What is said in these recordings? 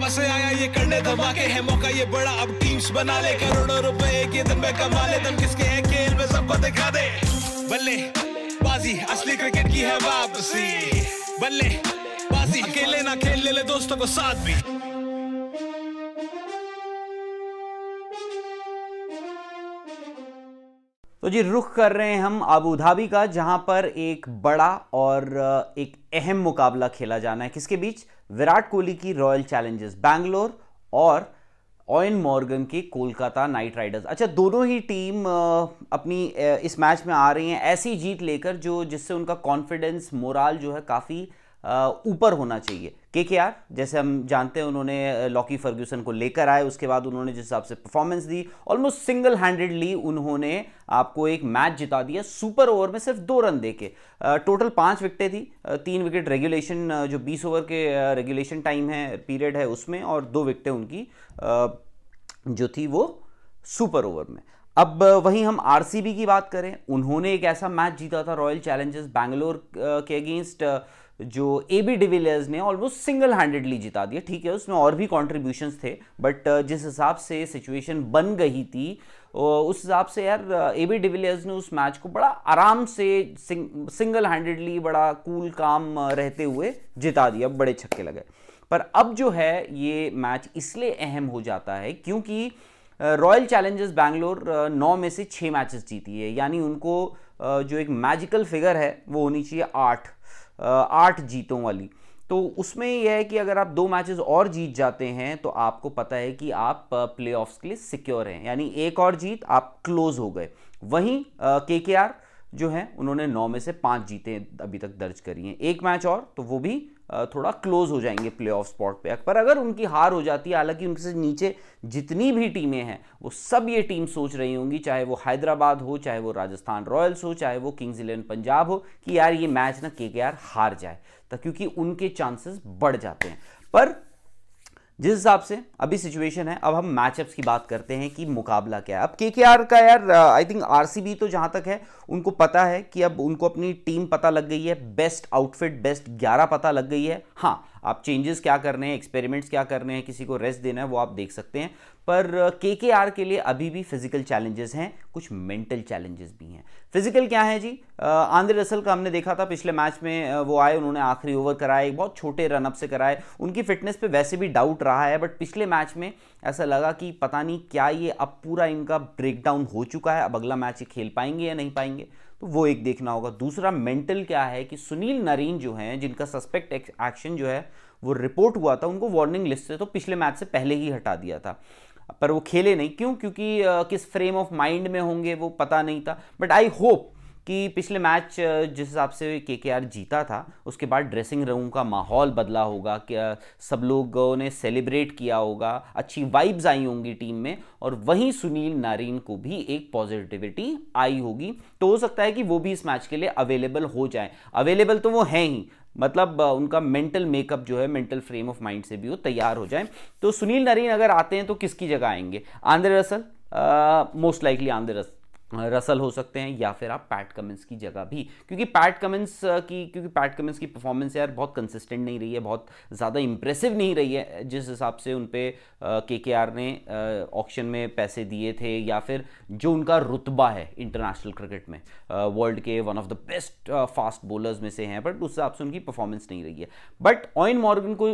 वापस आया ये करने धमाके है मौका ये बड़ा, अब टीम्स बना ले, करोड़ों रुपए एक ही दिन में कमा ले, तुम किसके हैं खेल में सबको दिखा दे। बल्ले बाजी असली क्रिकेट की है वापसी, बल्ले बाजी अकेले ना खेल, ले दोस्तों को साथ भी। तो जी रुख कर रहे हैं हम अबू धाबी का, जहां पर एक बड़ा और एक अहम मुकाबला खेला जाना है। किसके बीच? विराट कोहली की रॉयल चैलेंजर्स बैंगलोर और ऑयन मॉर्गन की कोलकाता नाइट राइडर्स। अच्छा, दोनों ही टीम अपनी इस मैच में आ रही हैं ऐसी जीत लेकर जो जिससे उनका कॉन्फिडेंस, मोराल जो है काफ़ी ऊपर होना चाहिए। केकेआर, जैसे हम जानते हैं, उन्होंने लॉकी फर्ग्यूसन को लेकर आए, उसके बाद उन्होंने जिस हिसाब से परफॉर्मेंस दी, ऑलमोस्ट सिंगल हैंडेडली उन्होंने आपको एक मैच जिता दिया सुपर ओवर में सिर्फ 2 रन देके। टोटल 5 विकेटें थी, 3 विकेट रेगुलेशन जो 20 ओवर के रेगुलेशन टाइम है, पीरियड है उसमें, और 2 विकेटें उनकी जो थी वो सुपर ओवर में। अब वहीं हम आरसीबी की बात करें, उन्होंने एक ऐसा मैच जीता था रॉयल चैलेंजर्स बैंगलोर के अगेंस्ट, जो एबी डिविलियर्स ने ऑलमोस्ट सिंगल हैंडेडली जिता दिया। ठीक है, उसमें और भी कॉन्ट्रीब्यूशंस थे, बट जिस हिसाब से सिचुएशन बन गई थी उस हिसाब से यार एबी डिविलियर्स ने उस मैच को बड़ा आराम से सिंगल हैंडेडली, बड़ा कूल काम रहते हुए जिता दिया, बड़े छक्के लगे। पर अब जो है ये मैच इसलिए अहम हो जाता है क्योंकि रॉयल चैलेंजर्स बैंगलोर 9 में से 6 मैचेस जीती है, यानी उनको जो एक मैजिकल फिगर है वो होनी चाहिए 8 जीतों वाली। तो उसमें यह है कि अगर आप 2 मैचेस और जीत जाते हैं तो आपको पता है कि आप प्लेऑफ्स के लिए सिक्योर हैं, यानी एक और जीत आप क्लोज हो गए। वहीं केकेआर जो है उन्होंने 9 में से 5 जीतें अभी तक दर्ज करी हैं, एक मैच और तो वो भी थोड़ा क्लोज हो जाएंगे प्लेऑफ स्पॉट पे। पर अगर उनकी हार हो जाती है, हालांकि उनसे नीचे जितनी भी टीमें हैं वो सब ये टीम सोच रही होंगी, चाहे वो हैदराबाद हो, चाहे वो राजस्थान रॉयल्स हो, चाहे वो किंग्स 11 पंजाब हो, कि यार ये मैच ना केकेआर हार जाए, तो क्योंकि उनके चांसेस बढ़ जाते हैं। पर जिस हिसाब से अभी सिचुएशन है, अब हम मैचअप्स की बात करते हैं कि मुकाबला क्या है। अब केकेआर का यार आई थिंक आरसीबी तो जहां तक है उनको पता है कि अब उनको अपनी टीम पता लग गई है, बेस्ट आउटफिट, बेस्ट 11 पता लग गई है। हाँ, आप चेंजेस क्या करने हैं, एक्सपेरिमेंट्स क्या करने हैं, किसी को रेस्ट देना है, वो आप देख सकते हैं। पर केकेआर के लिए अभी भी फिजिकल चैलेंजेस हैं, कुछ मेंटल चैलेंजेस भी हैं। फिजिकल क्या है जी? आंद्रे रसल का हमने देखा था पिछले मैच में, वो आए, उन्होंने आखिरी ओवर कराए, एक बहुत छोटे रनअप से कराए। उनकी फिटनेस पे वैसे भी डाउट रहा है, बट पिछले मैच में ऐसा लगा कि पता नहीं क्या ये अब पूरा इनका ब्रेकडाउन हो चुका है, अब अगला मैच ये खेल पाएंगे या नहीं पाएंगे, तो वो एक देखना होगा। दूसरा मेंटल क्या है कि सुनील नरीन जो हैं, जिनका सस्पेक्ट एक्शन जो है वो रिपोर्ट हुआ था, उनको वार्निंग लिस्ट से तो पिछले मैच से पहले ही हटा दिया था, पर वो खेले नहीं। क्यों? क्योंकि किस फ्रेम ऑफ माइंड में होंगे वो पता नहीं था। बट आई होप कि पिछले मैच जिस हिसाब से केकेआर जीता था उसके बाद ड्रेसिंग रूम का माहौल बदला होगा, क्या सब लोगों ने सेलिब्रेट किया होगा, अच्छी वाइब्स आई होंगी टीम में, और वहीं सुनील नारिन को भी एक पॉजिटिविटी आई होगी। तो हो सकता है कि वो भी इस मैच के लिए अवेलेबल हो जाए। अवेलेबल तो वो हैं ही, मतलब उनका मेंटल मेकअप जो है, मेंटल फ्रेम ऑफ माइंड से भी वो तैयार हो जाए। तो सुनील नरीन अगर आते हैं तो किसकी जगह आएंगे? Andre Russell, most likely Andre Russell हो सकते हैं, या फिर आप पैट कमिंस की जगह भी, क्योंकि पैट कमिंस की परफॉर्मेंस यार बहुत कंसिस्टेंट नहीं रही है, बहुत ज़्यादा इंप्रेसिव नहीं रही है जिस हिसाब से उन पे केकेआर ने ऑक्शन में पैसे दिए थे, या फिर जो उनका रुतबा है इंटरनेशनल क्रिकेट में, वर्ल्ड के one of the best fast bowlers में से हैं, बट उस हिसाब से उनकी परफॉर्मेंस नहीं रही है। बट ऑयन मॉर्गन को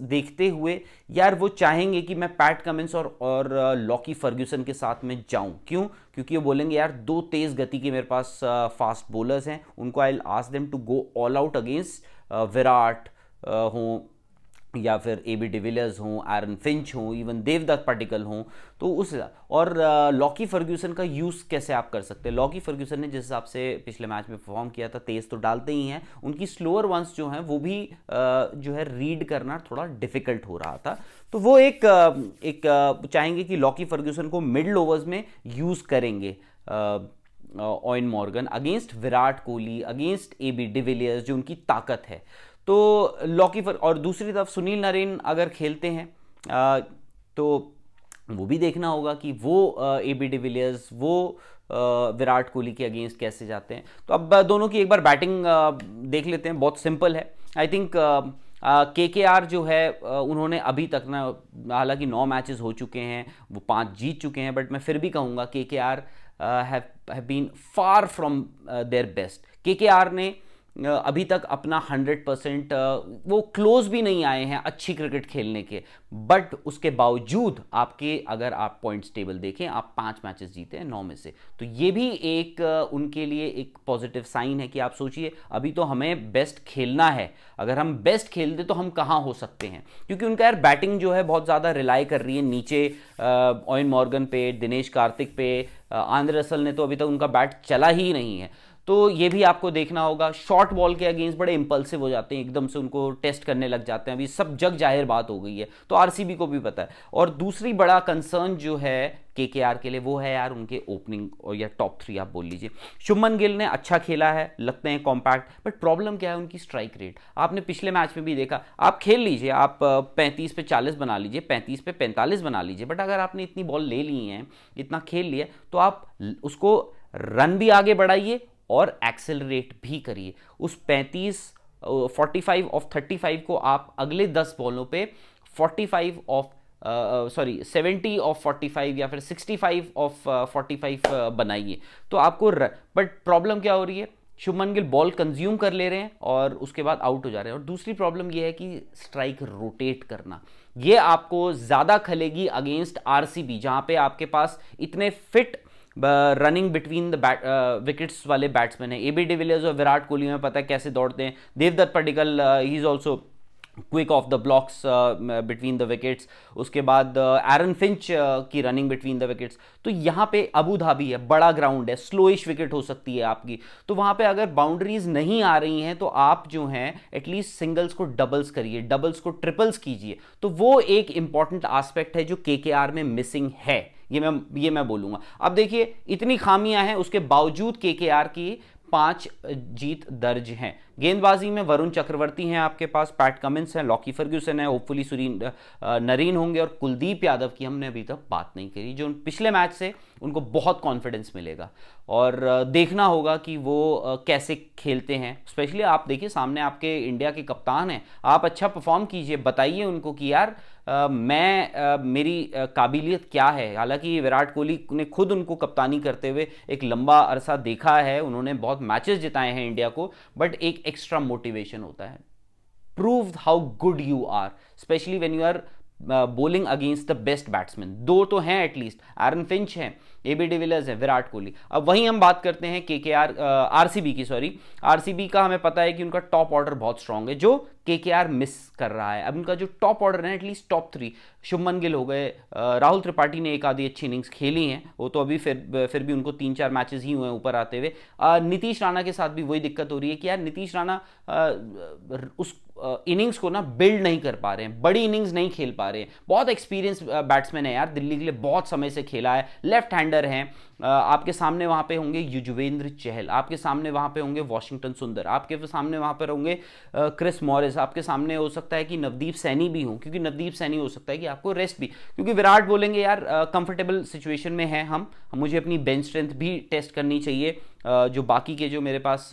देखते हुए यार वो चाहेंगे कि मैं पैट कमिंस और लॉकी फर्ग्यूसन के साथ में जाऊं। क्यों? क्योंकि वो बोलेंगे यार 2 तेज गति के मेरे पास फास्ट बॉलर्स हैं, उनको I will ask them to go all out against Virat हों, या फिर एबी डिविलियर्स हों, एरन फिंच हों, इवन देवदत्त पडिक्कल हों। तो उस और लॉकी फर्ग्यूसन का यूज़ कैसे आप कर सकते हैं? लॉकी फर्ग्यूसन ने जिस हिसाब से पिछले मैच में परफॉर्म किया था, तेज़ तो डालते ही हैं, उनकी स्लोअर वंस जो हैं वो भी जो है रीड करना थोड़ा डिफिकल्ट हो रहा था। तो वो एक चाहेंगे कि लॉकी फर्ग्यूसन को मिडल ओवर्स में यूज़ करेंगे Eoin Morgan against Virat Kohli, against AB de Villiers, जो उनकी ताकत है। तो और दूसरी तरफ सुनील नरेन अगर खेलते हैं तो वो भी देखना होगा कि वो एबी डिविलियर्स, वो विराट कोहली के अगेंस्ट कैसे जाते हैं। तो अब दोनों की एक बार बैटिंग देख लेते हैं, बहुत सिंपल है। आई थिंक केकेआर जो है उन्होंने अभी तक ना, हालांकि 9 मैचेस हो चुके हैं, वो 5 जीत चुके हैं, बट मैं फिर भी कहूँगा KKR have been far from their best. KKR ने अभी तक अपना 100% वो क्लोज भी नहीं आए हैं अच्छी क्रिकेट खेलने के, बट उसके बावजूद आपके अगर आप पॉइंट्स टेबल देखें, आप 5 मैचेस जीते हैं 9 में से, तो ये भी एक उनके लिए एक पॉजिटिव साइन है कि आप सोचिए अभी तो हमें बेस्ट खेलना है, अगर हम बेस्ट खेलते तो हम कहाँ हो सकते हैं, क्योंकि उनका यार बैटिंग जो है बहुत ज़्यादा रिलाई कर रही है नीचे ओवेन मॉर्गन पे, दिनेश कार्तिक पे, आंद्रे रसल ने तो अभी तक उनका बैट चला ही नहीं है, तो ये भी आपको देखना होगा। शॉर्ट बॉल के अगेंस्ट बड़े इंपल्सिव हो जाते हैं, एकदम से उनको टेस्ट करने लग जाते हैं, अभी सब जग जाहिर बात हो गई है, तो आरसीबी को भी पता है। और दूसरी बड़ा कंसर्न जो है केकेआर के लिए वो है यार उनके ओपनिंग और या टॉप 3 आप बोल लीजिए। शुभमन गिल ने अच्छा खेला है, लगते हैं कॉम्पैक्ट, बट प्रॉब्लम क्या है उनकी स्ट्राइक रेट। आपने पिछले मैच में भी देखा, आप खेल लीजिए, आप 35 पे 40 बना लीजिए, 35 पे 45 बना लीजिए, बट अगर आपने इतनी बॉल ले ली हैं, इतना खेल लिया, तो आप उसको रन भी आगे बढ़ाइए और एक्सेलरेट भी करिए। उस 45 ऑफ 35 को आप अगले 10 बॉलों पे 70 ऑफ 45 या फिर 65 ऑफ 45 बनाइए, तो आपको बट प्रॉब्लम क्या हो रही है, शुभमन गिल बॉल कंज्यूम कर ले रहे हैं और उसके बाद आउट हो जा रहे हैं। और दूसरी प्रॉब्लम यह है कि स्ट्राइक रोटेट करना, ये आपको ज़्यादा खलेगी अगेंस्ट आरसीबी, जहां पे आपके पास इतने fit running between the wickets वाले बैट्समैन है। एबी डिविलियर्स और विराट कोहली में पता है कैसे दौड़ते हैं, Devdutt Padikkal he is also quick off the blocks between the wickets, उसके बाद एरन फिंच की रनिंग बिटवीन द विकेट्स। तो यहाँ पे अबू धाबी है, बड़ा ग्राउंड है, स्लोइश विकेट हो सकती है आपकी, तो वहाँ पे अगर बाउंड्रीज नहीं आ रही हैं तो आप जो हैं एटलीस्ट सिंगल्स को डबल्स करिए, डबल्स को ट्रिपल्स कीजिए। तो वो एक इंपॉर्टेंट एस्पेक्ट है जो केकेआर में मिसिंग है, ये मैं बोलूंगा। अब देखिए इतनी खामियां हैं, उसके बावजूद केकेआर की 5 जीत दर्ज हैं। गेंदबाजी में वरुण चक्रवर्ती हैं आपके पास, पैट कमिंस हैं, लॉकी फर्ग्यूसन है, होपफुली नरीन होंगे, और कुलदीप यादव की हमने अभी तक बात नहीं करी, जो पिछले मैच से उनको बहुत कॉन्फिडेंस मिलेगा और देखना होगा कि वो कैसे खेलते हैं। स्पेशली आप देखिए सामने आपके इंडिया के कप्तान हैं, आप अच्छा परफॉर्म कीजिए, बताइए उनको कि यार मेरी काबिलियत क्या है। हालांकि विराट कोहली ने खुद उनको कप्तानी करते हुए एक लंबा अरसा देखा है, उन्होंने बहुत मैचेस जिताए हैं इंडिया को, बट एक एक्स्ट्रा मोटिवेशन होता है, prove how good you are, specially when you are bowling against the best batsman. 2 तो हैं एटलीस्ट, एरन फिंच हैं, एबी डिविलियर्स है, विराट कोहली। अब वहीं हम बात करते हैं केकेआर आरसीबी की, आरसीबी का हमें पता है कि उनका टॉप ऑर्डर बहुत स्ट्रांग है, जो केकेआर मिस कर रहा है। अब उनका जो टॉप ऑर्डर है एटलीस्ट टॉप 3, शुभमन गिल हो गए, राहुल त्रिपाठी ने एक आधी अच्छी इनिंग्स खेली हैं, वो तो अभी फिर भी उनको 3-4 मैचेस ही हुए हैं ऊपर आते हुए। नीतीश राणा के साथ भी वही दिक्कत हो रही है कि यार नीतीश राणा उस इनिंग्स को ना बिल्ड नहीं कर पा रहे हैं, बड़ी इनिंग्स नहीं खेल पा रहे हैं। बहुत एक्सपीरियंस बैट्समैन है यार, दिल्ली के लिए बहुत समय से खेला है, लेफ्ट हैंडर हैं। आपके सामने वहां पे होंगे युजवेंद्र चहल, आपके सामने वहां पे होंगे वॉशिंगटन सुंदर, आपके सामने वहां पर होंगे क्रिस मॉरिस, आपके सामने हो सकता है कि नवदीप सैनी भी हो, क्योंकि नवदीप सैनी हो सकता है कि आपको रेस्ट भी, क्योंकि विराट बोलेंगे यार कंफर्टेबल सिचुएशन में है हम, मुझे अपनी बेंच स्ट्रेंथ भी टेस्ट करनी चाहिए, जो बाकी के जो मेरे पास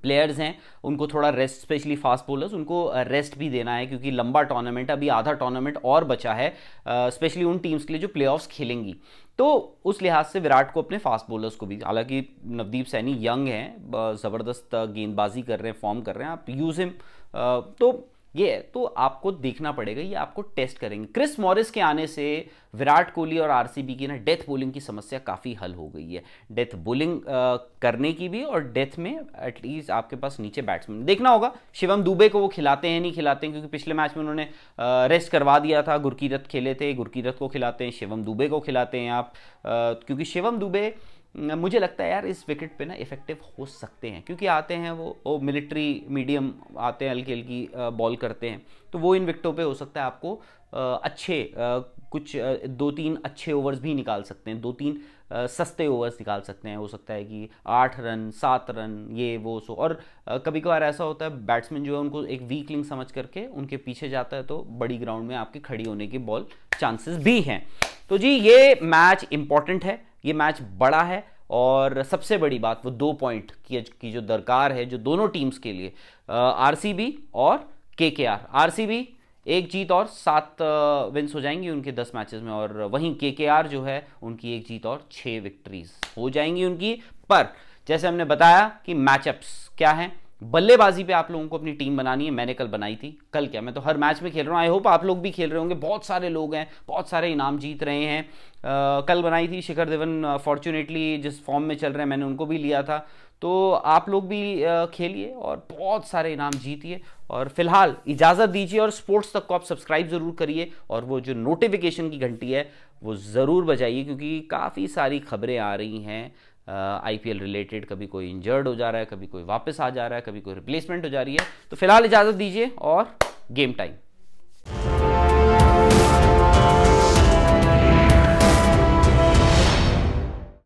प्लेयर्स हैं उनको थोड़ा रेस्ट, स्पेशली फास्ट बॉलर्स, उनको रेस्ट भी देना है, क्योंकि लंबा टूर्नामेंट, अभी आधा टूर्नामेंट और बचा है, स्पेशली उन टीम्स के लिए जो प्लेऑफ्स खेलेंगी। तो उस लिहाज से विराट को अपने फास्ट बॉलर्स को भी, हालांकि नवदीप सैनी यंग हैं, ज़बरदस्त गेंदबाजी कर रहे हैं, फॉर्म कर रहे हैं, आप यूज़ हिम, तो ये तो आपको देखना पड़ेगा, ये आपको टेस्ट करेंगे। क्रिस मॉरिस के आने से विराट कोहली और आरसीबी की ना डेथ बॉलिंग की समस्या काफ़ी हल हो गई है, डेथ बॉलिंग करने की भी, और डेथ में एटलीस्ट आपके पास नीचे बैट्समैन देखना होगा। शिवम दुबे को वो खिलाते हैं नहीं खिलाते हैं, क्योंकि पिछले मैच में उन्होंने रेस्ट करवा दिया था, गुरकीरत खेले थे, गुरकीरत को खिलाते हैं, शिवम दुबे को खिलाते हैं आप, क्योंकि शिवम दुबे मुझे लगता है यार इस विकेट पे ना इफेक्टिव हो सकते हैं, क्योंकि आते हैं वो मिलिट्री मीडियम आते हैं, हल्की हल्की बॉल करते हैं, तो वो इन विकेटों पे हो सकता है आपको अच्छे कुछ 2-3 अच्छे ओवर्स भी निकाल सकते हैं, 2-3 सस्ते ओवर्स निकाल सकते हैं। हो सकता है कि 8 रन 7 रन ये वो सो, और कभी कभार ऐसा होता है बैट्समैन जो है उनको एक वीकलिंग समझ करके उनके पीछे जाता है, तो बड़ी ग्राउंड में आपकी खड़ी होने की बॉल चांसेस भी हैं। तो जी ये मैच इंपॉर्टेंट है, ये मैच बड़ा है, और सबसे बड़ी बात वो 2 पॉइंट की जो दरकार है जो दोनों टीम्स के लिए, आरसीबी और केकेआर। आरसीबी 1 जीत और 7 विन्स हो जाएंगी उनके 10 मैचेस में, और वहीं केकेआर जो है उनकी 1 जीत और 6 विक्ट्रीज हो जाएंगी उनकी। पर जैसे हमने बताया कि मैचअप्स क्या हैं, बल्लेबाजी पे आप लोगों को अपनी टीम बनानी है। मैंने कल बनाई थी, कल क्या मैं तो हर मैच में खेल रहा हूँ, आई होप आप लोग भी खेल रहे होंगे। बहुत सारे लोग हैं, बहुत सारे इनाम जीत रहे हैं। कल बनाई थी, शिखर धवन फॉर्चुनेटली जिस फॉर्म में चल रहे हैं मैंने उनको भी लिया था। तो आप लोग भी खेलिए और बहुत सारे इनाम जीतिए। और फिलहाल इजाज़त दीजिए, और स्पोर्ट्स तक को आप सब्सक्राइब ज़रूर करिए, और वो जो नोटिफिकेशन की घंटी है वो ज़रूर बजाइए, क्योंकि काफ़ी सारी खबरें आ रही हैं आईपीएल रिलेटेड। कभी कोई इंजर्ड हो जा रहा है, कभी कोई वापस आ जा रहा है, कभी कोई रिप्लेसमेंट हो जा रही है। तो फिलहाल इजाज़त दीजिए और गेम टाइम।